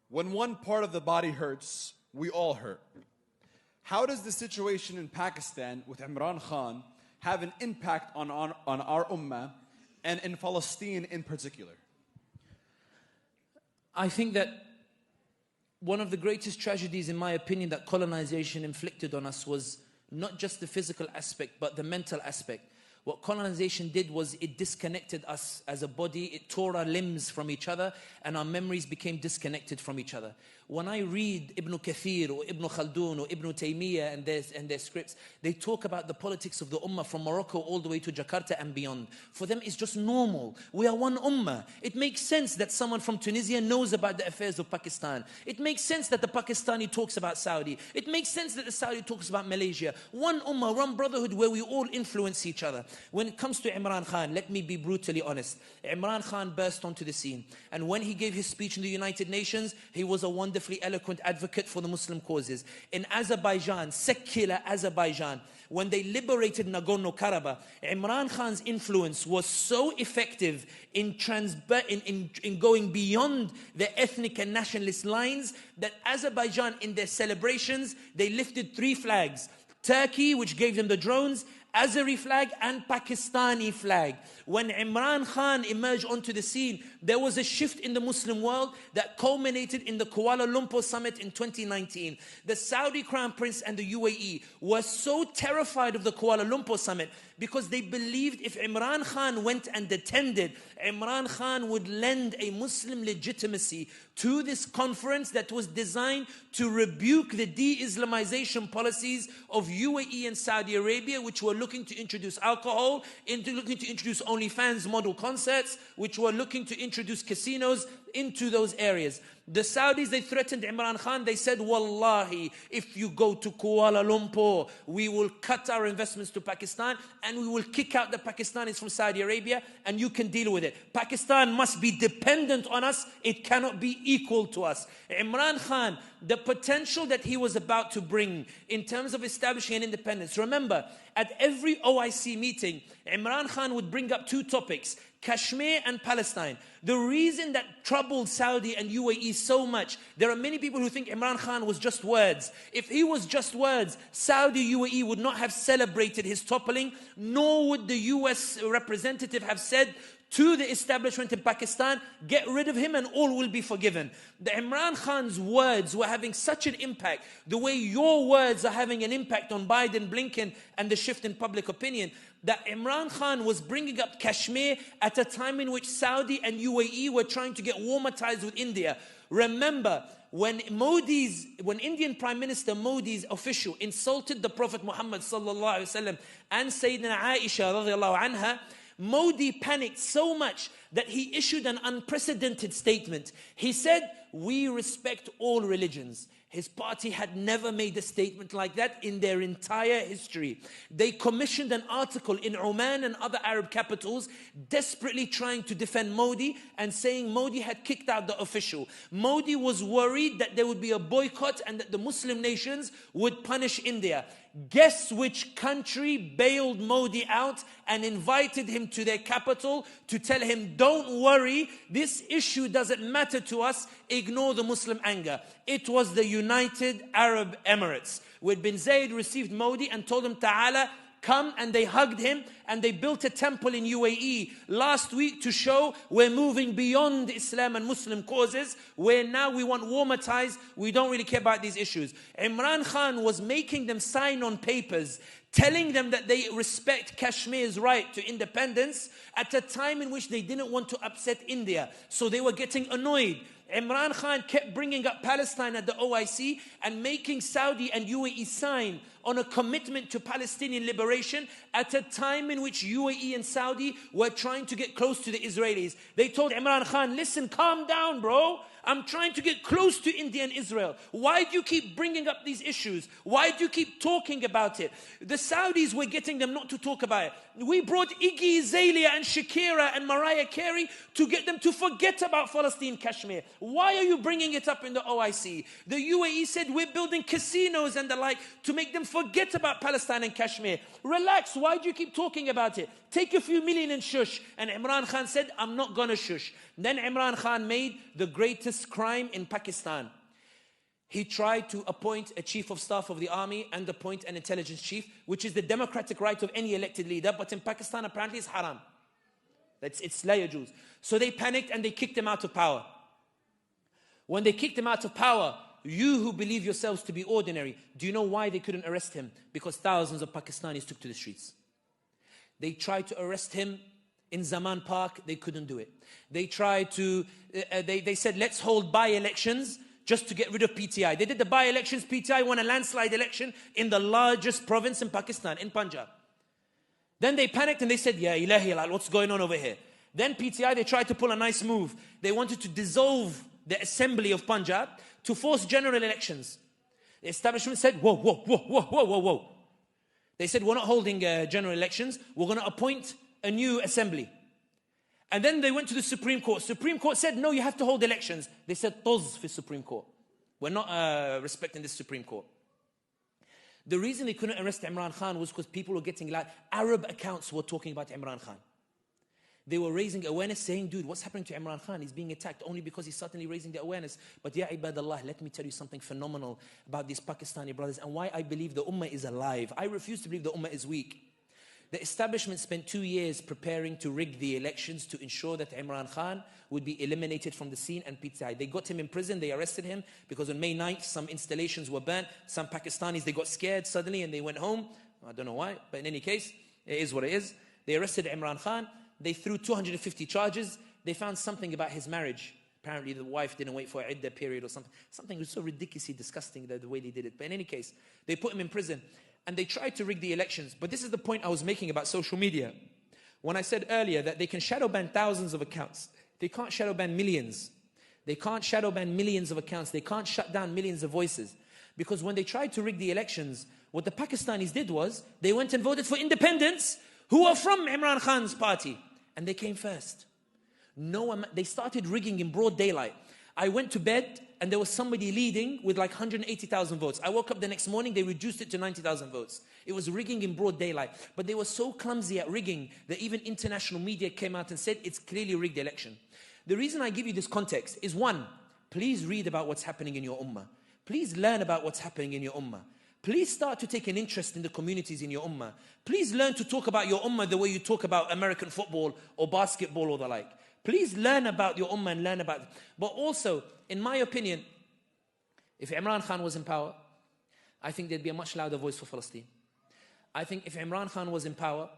When one part of the body hurts, we all hurt. How does the situation in Pakistan with Imran Khan have an impact on our ummah and in Palestine in particular? I think that one of the greatest tragedies, in my opinion, that colonization inflicted on us was not just the physical aspect, but the mental aspect. What colonization did was it disconnected us as a body. It tore our limbs from each other, and our memories became disconnected from each other. When I read Ibn Kathir or Ibn Khaldun or Ibn Taymiyyah and their scripts, they talk about the politics of the ummah from Morocco all the way to Jakarta and beyond. For them, it's just normal. We are one ummah. It makes sense that someone from Tunisia knows about the affairs of Pakistan. It makes sense that the Pakistani talks about Saudi. It makes sense that the Saudi talks about Malaysia. One ummah, one brotherhood where we all influence each other. When it comes to Imran Khan, let me be brutally honest. Imran Khan burst onto the scene. And when he gave his speech in the United Nations, he was a wonderfully eloquent advocate for the Muslim causes. In Azerbaijan, secular Azerbaijan, when they liberated Nagorno-Karabakh, Imran Khan's influence was so effective in going beyond the ethnic and nationalist lines that Azerbaijan, in their celebrations, they lifted 3 flags. Turkey, which gave them the drones, Azeri flag and Pakistani flag. When Imran Khan emerged onto the scene, there was a shift in the Muslim world that culminated in the Kuala Lumpur summit in 2019. The Saudi Crown Prince and the UAE were so terrified of the Kuala Lumpur summit because they believed if Imran Khan went and attended, Imran Khan would lend a Muslim legitimacy to this conference that was designed to rebuke the de-Islamization policies of UAE and Saudi Arabia, which were looking to introduce alcohol, looking to introduce OnlyFans model concerts, which were looking to introduce casinos into those areas. The Saudis, they threatened Imran Khan. They said, Wallahi, if you go to Kuala Lumpur, we will cut our investments to Pakistan and we will kick out the Pakistanis from Saudi Arabia and you can deal with it. Pakistan must be dependent on us. It cannot be equal to us. Imran Khan, the potential that he was about to bring in terms of establishing an independence. Remember, at every OIC meeting, Imran Khan would bring up 2 topics, Kashmir and Palestine. The reason that troubled Saudi and UAE so much, there are many people who think Imran Khan was just words. If he was just words, Saudi UAE would not have celebrated his toppling, nor would the US representative have said to the establishment in Pakistan, get rid of him and all will be forgiven. The Imran Khan's words were having such an impact, the way your words are having an impact on Biden, Blinken, and the shift in public opinion, that Imran Khan was bringing up Kashmir at a time in which Saudi and UAE were trying to get warmer ties with India. Remember, when Indian Prime Minister Modi's official insulted the Prophet Muhammad sallallahu alaihi wasallam and Sayyidina Aisha radiallahu anha, Modi panicked so much that he issued an unprecedented statement. He said, we respect all religions. His party had never made a statement like that in their entire history. They commissioned an article in Oman and other Arab capitals desperately trying to defend Modi and saying Modi had kicked out the official. Modi was worried that there would be a boycott and that the Muslim nations would punish India. Guess which country bailed Modi out and invited him to their capital to tell him, don't worry, this issue doesn't matter to us, ignore the Muslim anger. It was the United Arab Emirates, where bin Zayed received Modi and told him, Ta'ala, come, and they hugged him and they built a temple in UAE last week to show we're moving beyond Islam and Muslim causes, where now we want warmer ties, we don't really care about these issues. Imran Khan was making them sign on papers telling them that they respect Kashmir's right to independence at a time in which they didn't want to upset India. So they were getting annoyed. Imran Khan kept bringing up Palestine at the OIC and making Saudi and UAE sign on a commitment to Palestinian liberation at a time in which UAE and Saudi were trying to get close to the Israelis. They told Imran Khan, listen, calm down, bro. I'm trying to get close to India and Israel. Why do you keep bringing up these issues? Why do you keep talking about it? The Saudis were getting them not to talk about it. We brought Iggy Azalea and Shakira and Mariah Carey to get them to forget about Palestine, Kashmir. Why are you bringing it up in the OIC? The UAE said we're building casinos and the like to make them forget about Palestine and Kashmir. Relax, why do you keep talking about it? Take a few million and shush. And Imran Khan said, I'm not going to shush. Then Imran Khan made the greatest biggest crime in Pakistan. He tried to appoint a chief of staff of the army and appoint an intelligence chief, which is the democratic right of any elected leader, but in Pakistan apparently it's haram. It's la yajuz. So they panicked and they kicked him out of power. When they kicked him out of power, you who believe yourselves to be ordinary, do you know why they couldn't arrest him? Because thousands of Pakistanis took to the streets. They tried to arrest him in Zaman Park, they couldn't do it. They tried to, they said, let's hold by-elections just to get rid of PTI. They did the by-elections, PTI won a landslide election in the largest province in Pakistan, in Punjab. Then they panicked and they said, Ya ilahi, what's going on over here? Then PTI, they tried to pull a nice move. They wanted to dissolve the assembly of Punjab to force general elections. The establishment said, whoa, whoa, whoa, whoa, whoa, whoa, whoa. They said, we're not holding general elections. We're going to appoint a new assembly. And then they went to the Supreme Court. Supreme Court said, no, you have to hold elections. They said, toz for Supreme Court. We're not respecting this Supreme Court. The reason they couldn't arrest Imran Khan was because people were getting like Arab accounts were talking about Imran Khan. They were raising awareness saying, dude, what's happening to Imran Khan? He's being attacked only because he's suddenly raising the awareness. But ya ibadallah, let me tell you something phenomenal about these Pakistani brothers and why I believe the ummah is alive. I refuse to believe the ummah is weak. The establishment spent 2 years preparing to rig the elections to ensure that Imran Khan would be eliminated from the scene and PTI. They got him in prison, they arrested him because on May 9th, some installations were burnt. Some Pakistanis, they got scared suddenly and they went home. I don't know why, but in any case, it is what it is. They arrested Imran Khan. They threw 250 charges. They found something about his marriage. Apparently the wife didn't wait for an iddah period or something. Something was so ridiculously disgusting the way they did it. But in any case, they put him in prison. And they tried to rig the elections. But this is the point I was making about social media. When I said earlier that they can shadow ban thousands of accounts, they can't shadow ban millions. They can't shadow ban millions of accounts. They can't shut down millions of voices. Because when they tried to rig the elections, what the Pakistanis did was, they went and voted for independents who are from Imran Khan's party. And they came first. They started rigging in broad daylight. I went to bed and there was somebody leading with like 180,000 votes. I woke up the next morning, they reduced it to 90,000 votes. It was rigging in broad daylight. But they were so clumsy at rigging that even international media came out and said it's clearly a rigged election. The reason I give you this context is one, please read about what's happening in your ummah. Please learn about what's happening in your ummah. Please start to take an interest in the communities in your ummah. Please learn to talk about your ummah the way you talk about American football or basketball or the like. Please learn about your ummah and learn about it. But also, in my opinion, if Imran Khan was in power, I think there'd be a much louder voice for Palestine. I think if Imran Khan was in power,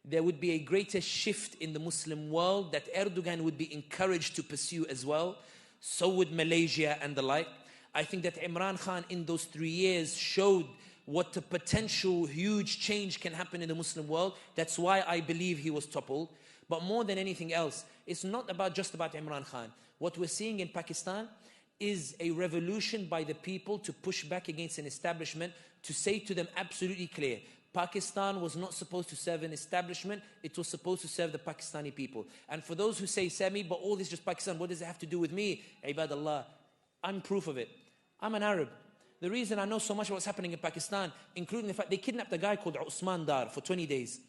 there would be a greater shift in the Muslim world that Erdogan would be encouraged to pursue as well. So would Malaysia and the like. I think that Imran Khan in those 3 years showed what a potential huge change can happen in the Muslim world. That's why I believe he was toppled. But more than anything else, it's not just about Imran Khan. What we're seeing in Pakistan is a revolution by the people to push back against an establishment, to say to them absolutely clear, Pakistan was not supposed to serve an establishment, it was supposed to serve the Pakistani people. And for those who say, Sami, but all this is just Pakistan, what does it have to do with me? Ibadallah, I'm proof of it. I'm an Arab. The reason I know so much about what's happening in Pakistan, including the fact they kidnapped a guy called Usman Dar for 20 days.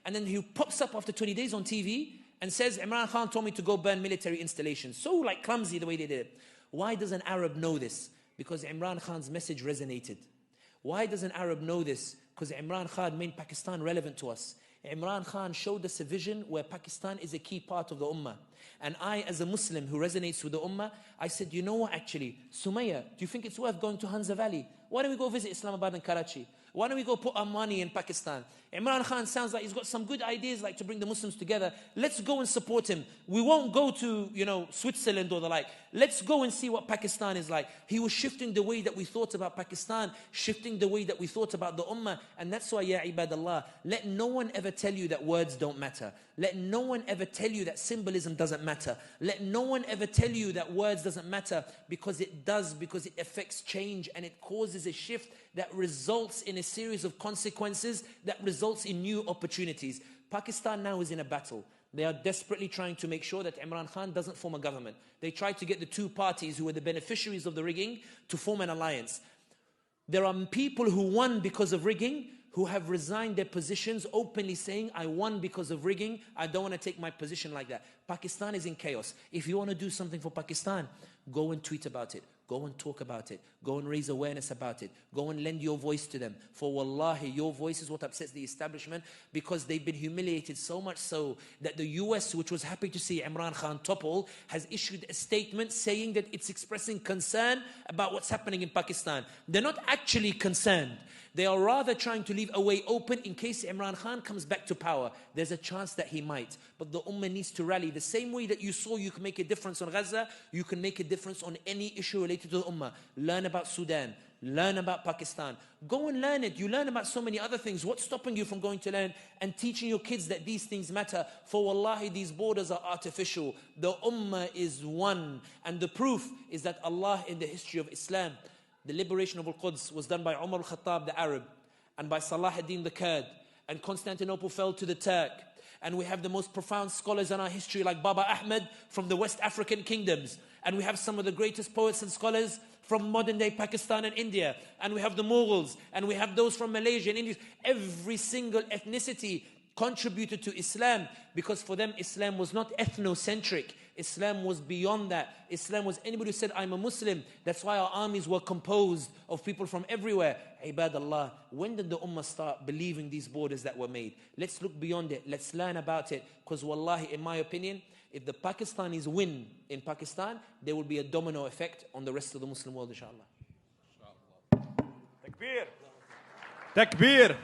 And then he pops up after 20 days on TV and says, Imran Khan told me to go burn military installations. So like clumsy the way they did it. Why does an Arab know this? Because Imran Khan's message resonated. Why does an Arab know this? Because Imran Khan made Pakistan relevant to us. Imran Khan showed us a vision where Pakistan is a key part of the ummah. And I, as a Muslim who resonates with the ummah, I said, you know what actually, Sumaya, do you think it's worth going to Hanza Valley? Why don't we go visit Islamabad and Karachi? Why don't we go put our money in Pakistan? Imran Khan sounds like he's got some good ideas like to bring the Muslims together. Let's go and support him. We won't go to, Switzerland or the like. Let's go and see what Pakistan is like. He was shifting the way that we thought about Pakistan, shifting the way that we thought about the ummah. And that's why, ya ibadallah, let no one ever tell you that words don't matter. Let no one ever tell you that symbolism doesn't matter. Let no one ever tell you that words doesn't matter, because it does, because it affects change and it causes a shift that results in a series of consequences that results in new opportunities. Pakistan now is in a battle. They are desperately trying to make sure that Imran Khan doesn't form a government. They tried to get the two parties who were the beneficiaries of the rigging to form an alliance. There are people who won because of rigging, who have resigned their positions openly saying, I won because of rigging, I don't want to take my position like that. Pakistan is in chaos. If you want to do something for Pakistan, go and tweet about it. Go and talk about it. Go and raise awareness about it. Go and lend your voice to them. For wallahi, your voice is what upsets the establishment, because they've been humiliated so much so that the US, which was happy to see Imran Khan topple, has issued a statement saying that it's expressing concern about what's happening in Pakistan. They're not actually concerned. They are rather trying to leave a way open in case Imran Khan comes back to power. There's a chance that he might. But the Ummah needs to rally. The same way that you saw you can make a difference on Gaza, you can make a difference on any issue related to the Ummah. Learn about Sudan. Learn about Pakistan. Go and learn it. You learn about so many other things. What's stopping you from going to learn and teaching your kids that these things matter? For wallahi, these borders are artificial. The Ummah is one. And the proof is that Allah in the history of Islam, the liberation of Al-Quds was done by Umar al-Khattab, the Arab, and by Salah ad-Din, the Kurd, and Constantinople fell to the Turk. And we have the most profound scholars in our history like Baba Ahmed from the West African kingdoms. And we have some of the greatest poets and scholars from modern-day Pakistan and India. And we have the Mughals, and we have those from Malaysia and India. Every single ethnicity contributed to Islam, because for them Islam was not ethnocentric. Islam was beyond that. Islam was anybody who said, I'm a Muslim. That's why our armies were composed of people from everywhere. Ibadallah, when did the Ummah start believing these borders that were made? Let's look beyond it. Let's learn about it. Because wallahi, in my opinion, if the Pakistanis win in Pakistan, there will be a domino effect on the rest of the Muslim world, inshallah. Takbir. Takbir.